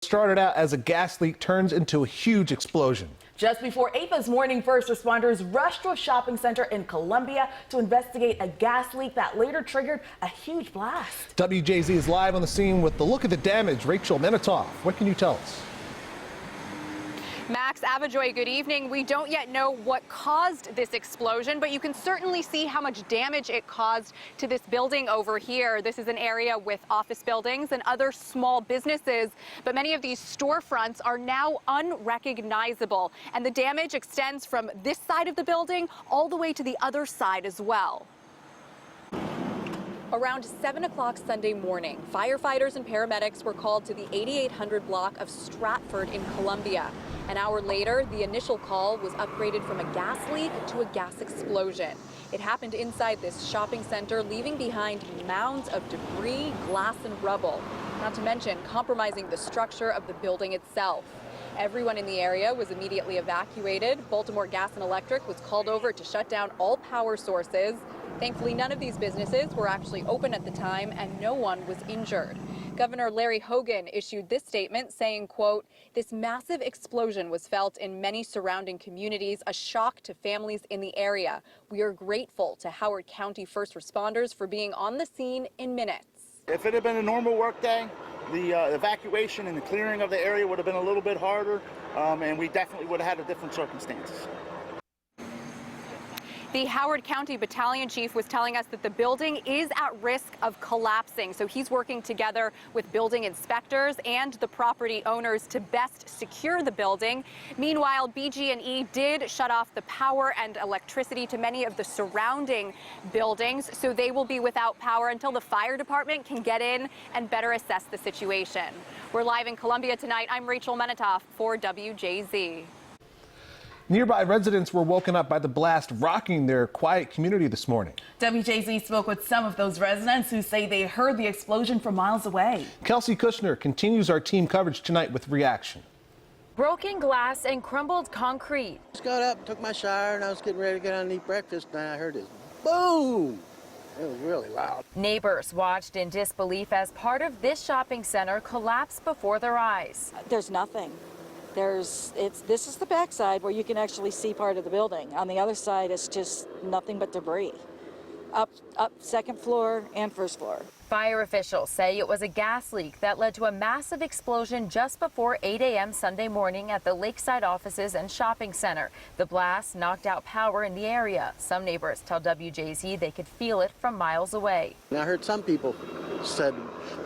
Started out as a gas leak turns into a huge explosion. Just before 8 this morning, first responders rushed to a shopping center in Columbia to investigate a gas leak that later triggered a huge blast. WJZ is live on the scene with the look at the damage. Rachel Menitoff, what can you tell us? Max Avajoy, good evening. We don't yet know what caused this explosion, but you can certainly see how much damage it caused to this building over here. This is an area with office buildings and other small businesses, but many of these storefronts are now unrecognizable, and the damage extends from this side of the building all the way to the other side as well. Around 7 o'clock Sunday morning, firefighters and paramedics were called to the 8800 block of Stratford in Columbia. An hour later, the initial call was upgraded from a gas leak to a gas explosion. It happened inside this shopping center, leaving behind mounds of debris, glass, and rubble, not to mention compromising the structure of the building itself. Everyone in the area was immediately evacuated. Baltimore Gas and Electric was called over to shut down all power sources. Thankfully, none of these businesses were actually open at the time, and no one was injured. Governor Larry Hogan issued this statement saying, quote, "This massive explosion was felt in many surrounding communities, a shock to families in the area. We are grateful to Howard County first responders for being on the scene in minutes." If it had been a normal work day, the evacuation and the clearing of the area would have been a little bit harder, and we definitely would have had a different circumstances. The Howard County Battalion Chief was telling us that the building is at risk of collapsing, so he's working together with building inspectors and the property owners to best secure the building. Meanwhile, BG&E did shut off the power and electricity to many of the surrounding buildings, so they will be without power until the fire department can get in and better assess the situation. We're live in Columbia tonight. I'm Rachel Menitoff for WJZ. Nearby residents were woken up by the blast rocking their quiet community this morning. WJZ spoke with some of those residents who say they heard the explosion from miles away. Kelsey Kushner continues our team coverage tonight with reaction. Broken glass and crumbled concrete. Just got up, took my shower, and I was getting ready to get on and eat breakfast, and I heard this boom. It was really loud. Neighbors watched in disbelief as part of this shopping center collapsed before their eyes. There's nothing. This is the backside where you can actually see part of the building. On the other side, it's just nothing but debris. Up second floor and first floor. Fire officials say it was a gas leak that led to a massive explosion just before 8 a.m. Sunday morning at the Lakeside offices and shopping center. The blast knocked out power in the area. Some neighbors tell WJZ they could feel it from miles away. And I heard some people said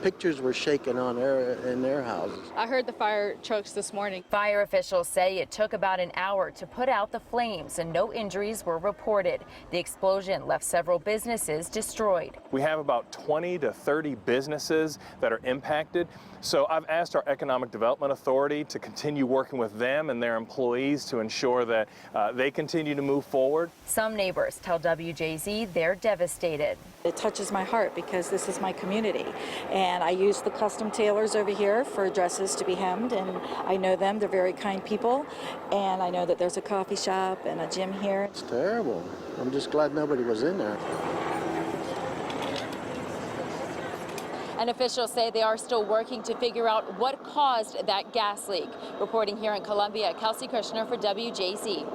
pictures were shaken in their houses. I heard the fire trucks this morning. Fire officials say it took about an hour to put out the flames and no injuries were reported. The explosion left several businesses destroyed. We have about 20 to 30 businesses that are impacted. So I've asked our Economic Development Authority to continue working with them and their employees to ensure that they continue to move forward. Some neighbors tell WJZ they're devastated. It touches my heart because this is my community. And I use the custom tailors over here for dresses to be hemmed, and I know them. They're very kind people. And I know that there's a coffee shop and a gym here. It's terrible. I'm just glad nobody was in there. And officials say they are still working to figure out what caused that gas leak. Reporting here in Columbia, Kelsey Kushner for WJZ.